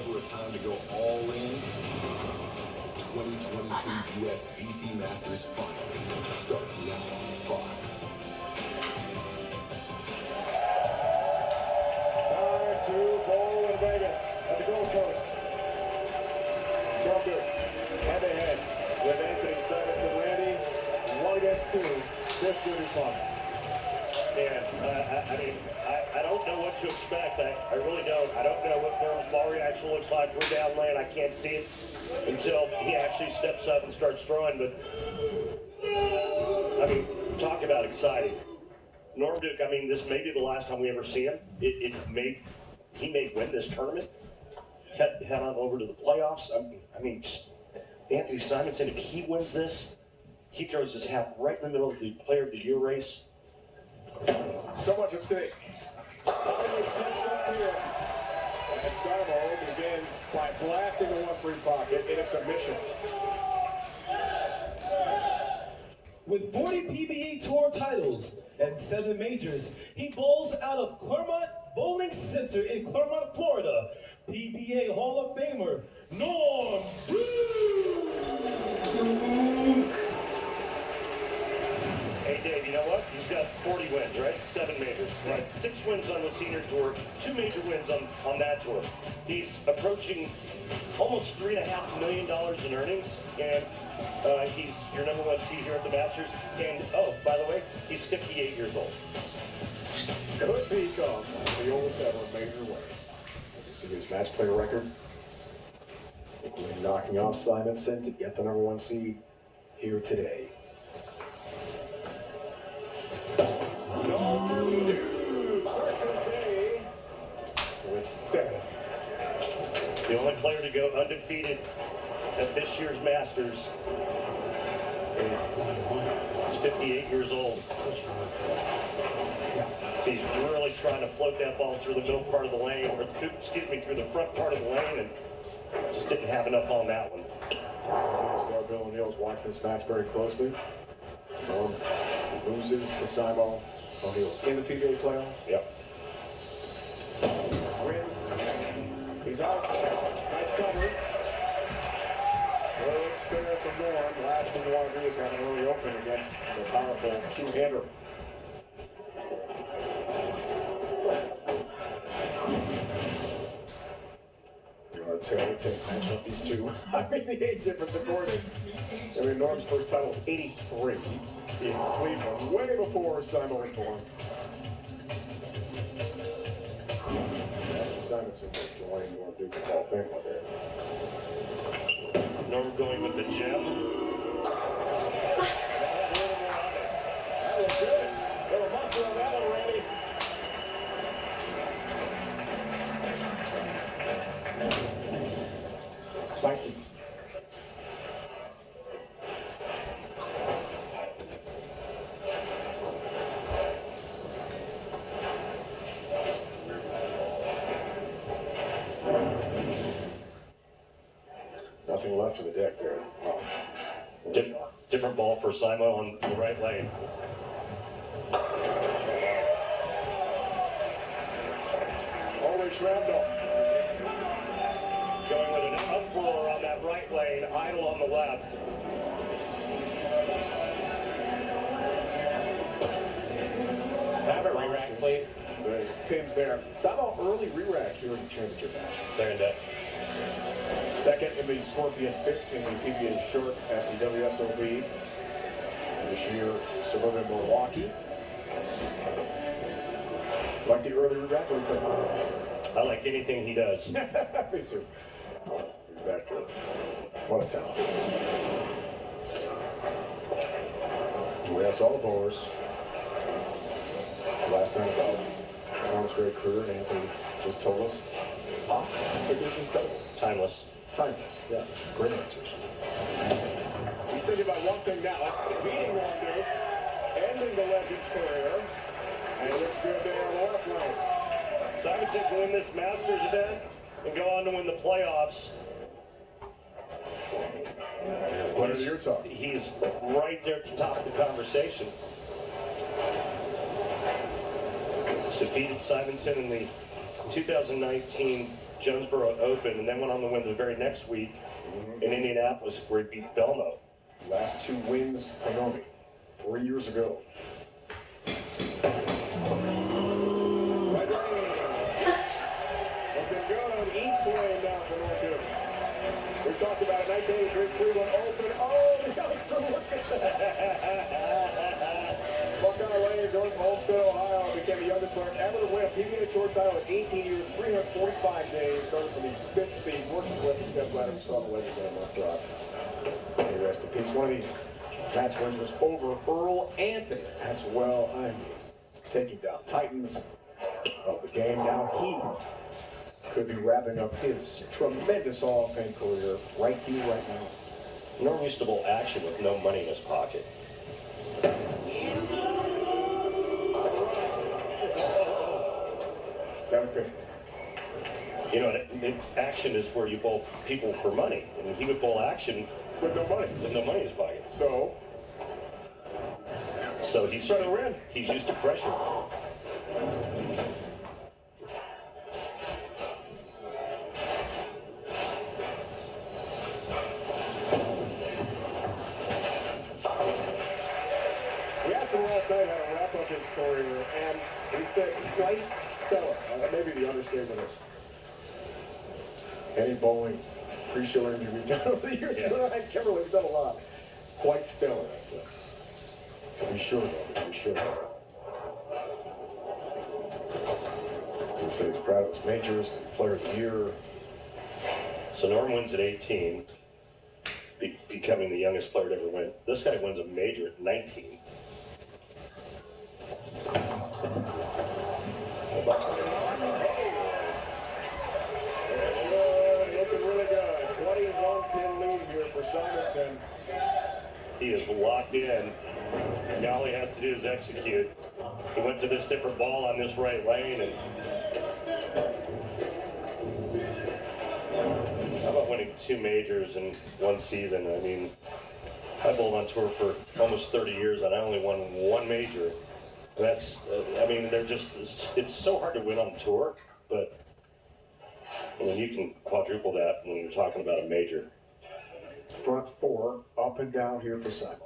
ever a time to go all in? 2022 US BC Masters Final starts now on Fox. Time to bowl in Vegas at the Gold Coast. Trump head-to-head with Anthony Simons and Randy. 1 against 2. This will be fun. Yeah, I don't know what to expect. I really don't. I don't know what Norm's ball reaction looks like. We're down lane. I can't see it until he actually steps up and starts throwing. But, I mean, talk about exciting. Norm Duke, I mean, this may be the last time we ever see him. He may win this tournament. Head on over to the playoffs. I mean, Anthony Simonson, if he wins this, he throws his hat right in the middle of the Player of the Year race. So much at stake. Finally switched up here. And Simo begins by blasting the 1-3 pocket in a submission. With 40 PBA Tour titles and 7 majors, he bowls out of Claremont Bowling Center in Claremont, Florida. PBA Hall of Famer, Norm Duke. Hey, Dave, you know what? He's got 40 wins, right? 7 majors. Right. 6 wins on the senior tour, 2 major wins on that tour. He's approaching almost $3.5 million in earnings, and he's your #1 seed here at the Masters. And, oh, by the way, he's 58 years old. Could become the oldest ever major win. You see his match play record, including knocking off Simonson to get the #1 seed here today. Norm Duke starts his day with 7. The only player to go undefeated at this year's Masters. He's 58 years old. So he's really trying to float that ball through the middle part of the lane, or through the front part of the lane, and just didn't have enough on that one. Star Bill O'Neill's watching this match very closely. Norm loses the Simo. O'Neill's in the PBA playoff. Yep. Wins. He's out. Nice cover. Well, it's fair for Norm. Last thing you want to do is have an early opening against the powerful two-hander. Tail-to-tail match up these two. I mean, the age difference, of course. I mean, Norm's first title was 83 in Cleveland, way before Simo was born. Simonson was joining Norm Duke Hall of Fame one day. Norm going with the gem. That was good. Little muscle on that one, Randy. Spicy. Nothing left of the deck there. Wow. Different ball for Simo on the right lane. Holy shrapnel. Going with an uproar on that right lane, idle on the left. Have it re-rack, please. The pins there. Simo early re-rack here in the championship match. There and that. Second in the Scorpion, 5th in the PBA Short at the WSOB. This year, suburban Milwaukee. Like the early re-rack, what do you think? I like anything he does. Me too. He's that good. What a talent. We asked all the bowlers last night about Norm's great career, and Anthony just told us, awesome. It was incredible. Timeless. Timeless, yeah. Great answers. He's thinking about one thing now. That's beating Norm Duke, ending the Legends career, and it looks good there on the left lane. Simonson can win this Masters event and go on to win the playoffs. What is your talk? He's right there at the top of the conversation. Defeated Simonson in the 2019 Jonesboro Open, and then went on to win the very next week in Indianapolis, where he beat Belmo. Last 2 wins for Normy 3 years ago. Right lane. Looking good. Each lane down for North Duke. We talked about it. 1983 Cleveland Open. Oh, the youngster, look at that. Buckeye Lane, North Homestead, Ohio, became the youngest player ever to win a PBA Tour title at 18 years, 345 days, starting from the 5th seed, working his way up the step ladder. We saw the legends on left drop. May rest in peace. One of the match wins was over Earl Anthony as well. I mean, taking down titans of the game. Now he could be wrapping up his tremendous Hall of Fame career right here, right now. Norm used to bowl action with no money in his pocket. You know, action is where you bowl people for money, and he would bowl action with no money. With no money in his pocket. So he's trying to win. He's used to pressure. We asked him last night how to wrap up his career, and he said quite stellar. That may be the understatement of any bowling pre-show interview we've done over the years. Yeah. And Kimberly, we've done a lot. Quite stellar. To be sure, though. To be sure. He said he's proud of his majors, player of the year. So Norm wins at 18, becoming the youngest player to ever win. This guy wins a major at 19. Looking really good. 21-pin lead here for Simonson. He is locked in, and all he has to do is execute. He went to this different ball on this right lane, and how about winning 2 majors in 1 season? I mean, I bowled on tour for almost 30 years, and I only won 1 major. That's, I mean, they're just, it's so hard to win on tour, but I mean, you can quadruple that when you're talking about a major. Front 4, up and down here for Simon.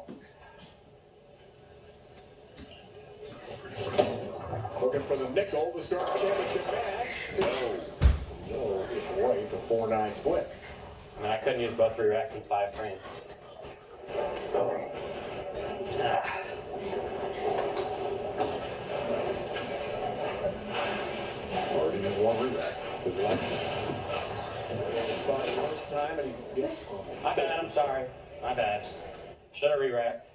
Looking for the nickel to start the championship match. No, it's right for 4-9 split. I mean, I couldn't use both re-racks in 5 frames. Already has 1 re-rack. Did the last time, and he gets. My bad, I'm sorry. My bad. Should have re-racked.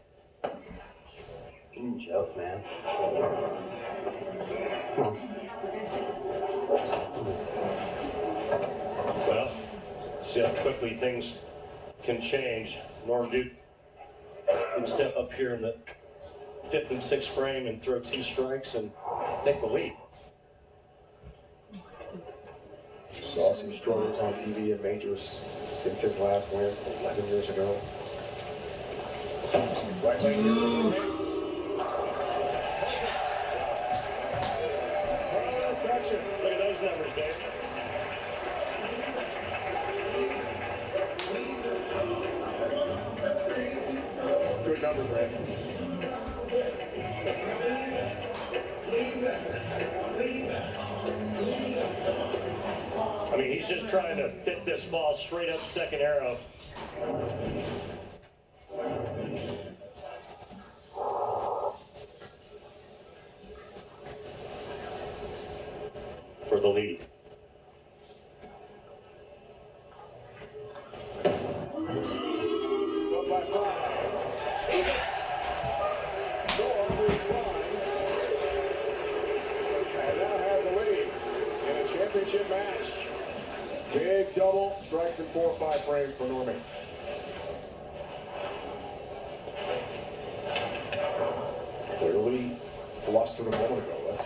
Joke, man. Well, see how quickly things can change. Norm Duke can step up here in the 5th and 6th frame and throw 2 strikes and take the lead. Saw some struggles on TV and majors since his last win 11 years ago. Right lane here. Perfection. Look at those numbers, Dave. Good numbers, Ray. I mean, he's just trying to fit this ball straight up second arrow. For the lead. Up by 5. Norm responds. And now has a lead in a championship match. Big double, strikes in 4 or 5 frames for Norman. Clearly flustered a moment ago. Let's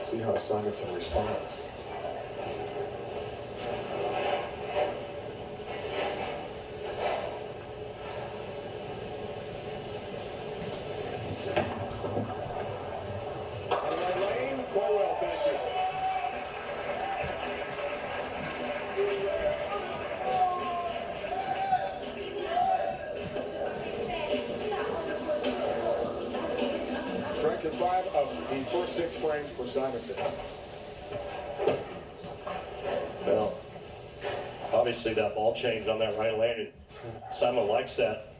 see how Simonson responds. 6 frames for Simonson. Now, obviously that ball change on that right lane, and Simon likes that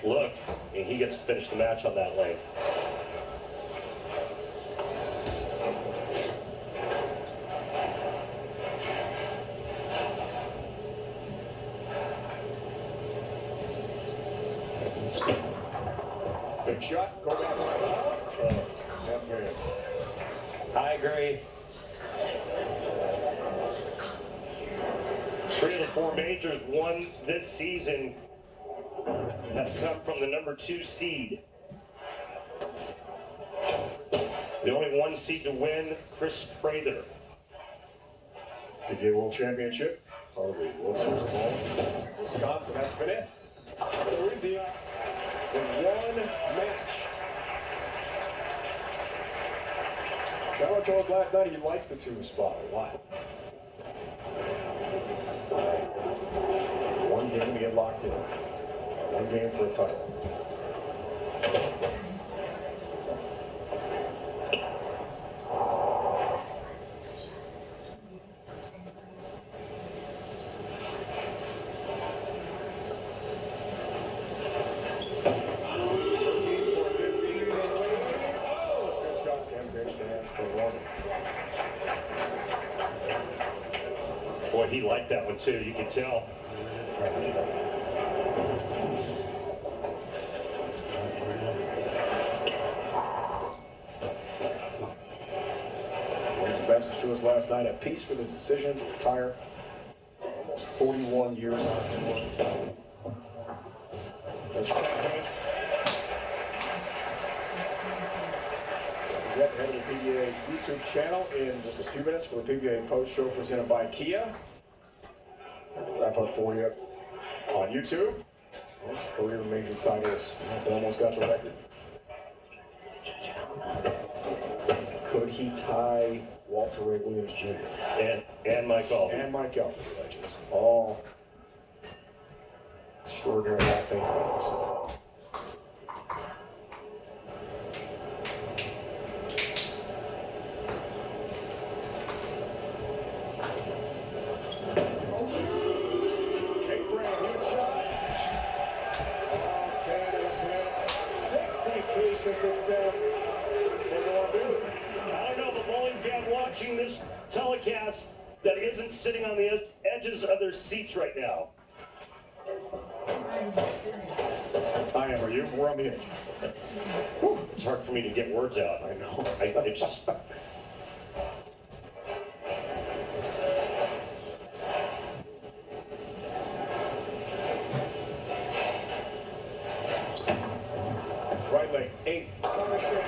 look, and he gets to finish the match on that lane. Big shot, go down the top. Okay. I agree. 3 of the 4 majors won this season have come from the number 2 seed. The only 1 seed to win, Chris Prather. PBA World Championship, part of the World Series of Ball. Wisconsin, that's been it. So easy in 1 match. Trevor told us last night he likes the 2 spot a lot. 1 game to get locked in. 1 game for a title. Boy, he liked that one too, you can tell. Wayne's message to us last night, at peace with his decision to retire. Almost 41 years on tour. Yep, head of the PBA YouTube channel in just a few minutes for the PBA Post Show presented by Kia. Wrap up for you on YouTube. Most career major titles. Almost got the record. Could he tie Walter Ray Williams Jr. and Mike Alvey. And Mike Alvey, legends. All extraordinary Hall of Fame players. Success. I don't know, the bowling fan watching this telecast that isn't sitting on the edges of their seats right now. I am. Are you? We're on the edge. It's hard for me to get words out. I know. It just. Right leg, 8. Simonson.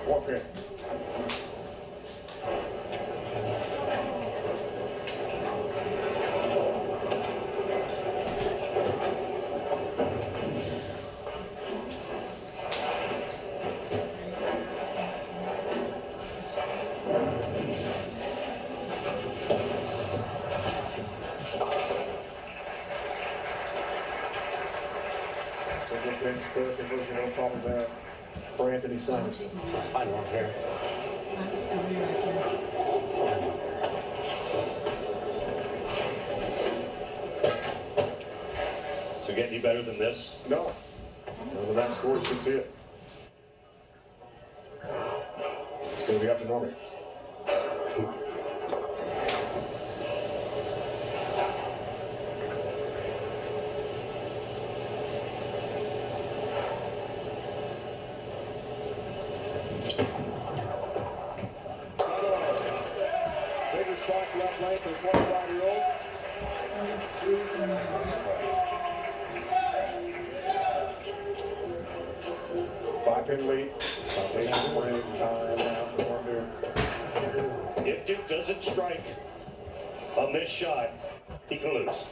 4 pin. Spare conversion, no problem there for Anthony Simonson. Fine one here. So get any better than this? No. The next score, you should see it. It's going to be up to Norman. Bigger spots left lane for the 25-year-old. 5-pin lead. Foundation winning time now for Norman. If Duke doesn't strike on this shot, he can lose.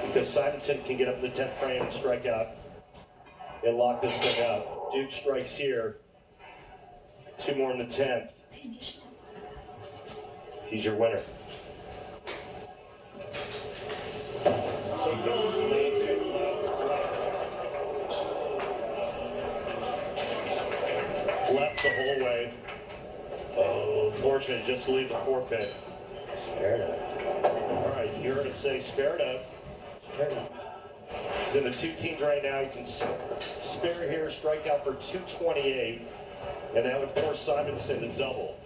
Because Simonson can get up in the 10th frame and strike out and lock this thing up. Duke strikes here. 2 more in the 10th. He's your winner. So Norman leads it left the whole whole way. Oh, fortunate just to leave the 4-pin. Spare it up. All right, you heard him say spare it up. Spare it up. He's in the 2 teams right now. He can spare here, strike out for 228, and that would force Simonson to double.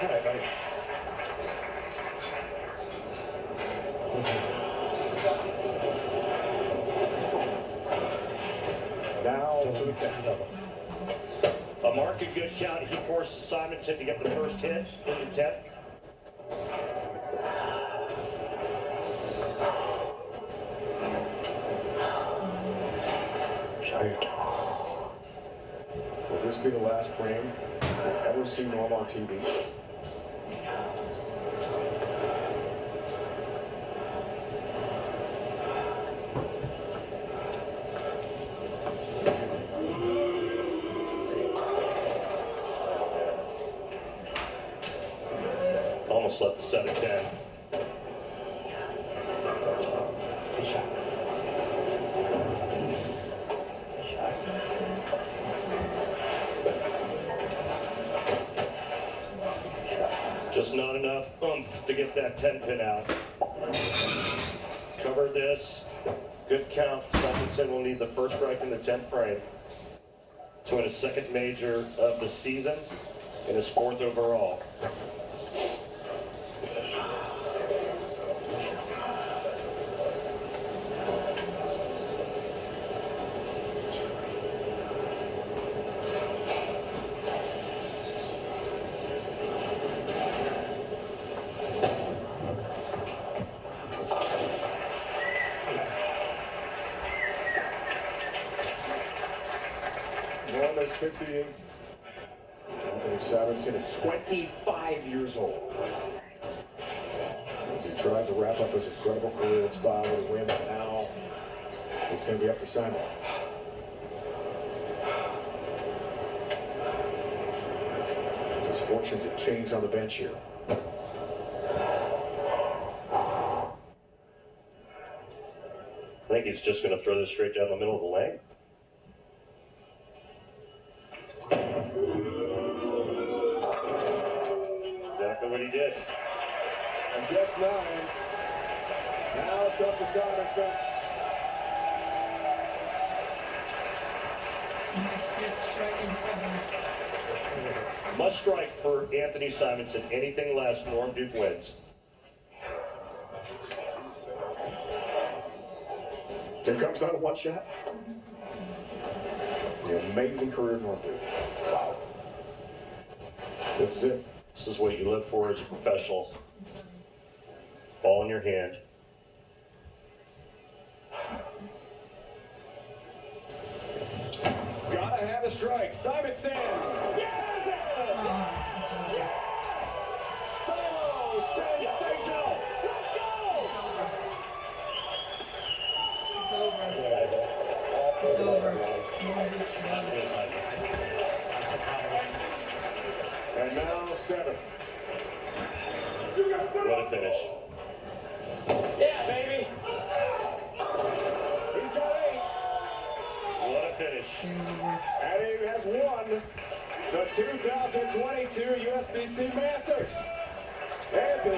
All right, buddy. Now to the 10. A mark, a good count. He forces Simonson to get the first hit in the 10th. Will this be the last frame we'll ever see Norm on TV? Almost left the 7-10. Good shot. Just not enough oomph to get that 10-pin out. Covered this. Good count. Simonson will need the first strike in the 10th frame to win his 2nd major of the season and his 4th overall. Norm is 58. Anthony Simonson is 25 years old. As he tries to wrap up his incredible career in style with a win, now it's going to be up to Simon. His fortunes have changed on the bench here. I think he's just going to throw this straight down the middle of the lane. Exactly what he did. And gets 9. Now it's up to Simonson. Must strike for Anthony Simonson. Anything less, Norm Duke wins. Here comes down to one shot. The amazing career of Norm Duke. Wow. This is it. This is what you live for as a professional. Ball in your hand. Gotta have a strike. Simonson. Yes! Yeah! Silo, sensational. Let's go! It's over. And now 7. What a finish. Yeah, baby. He's got 8. What a finish. And he has won the 2022 USBC Masters. Anthony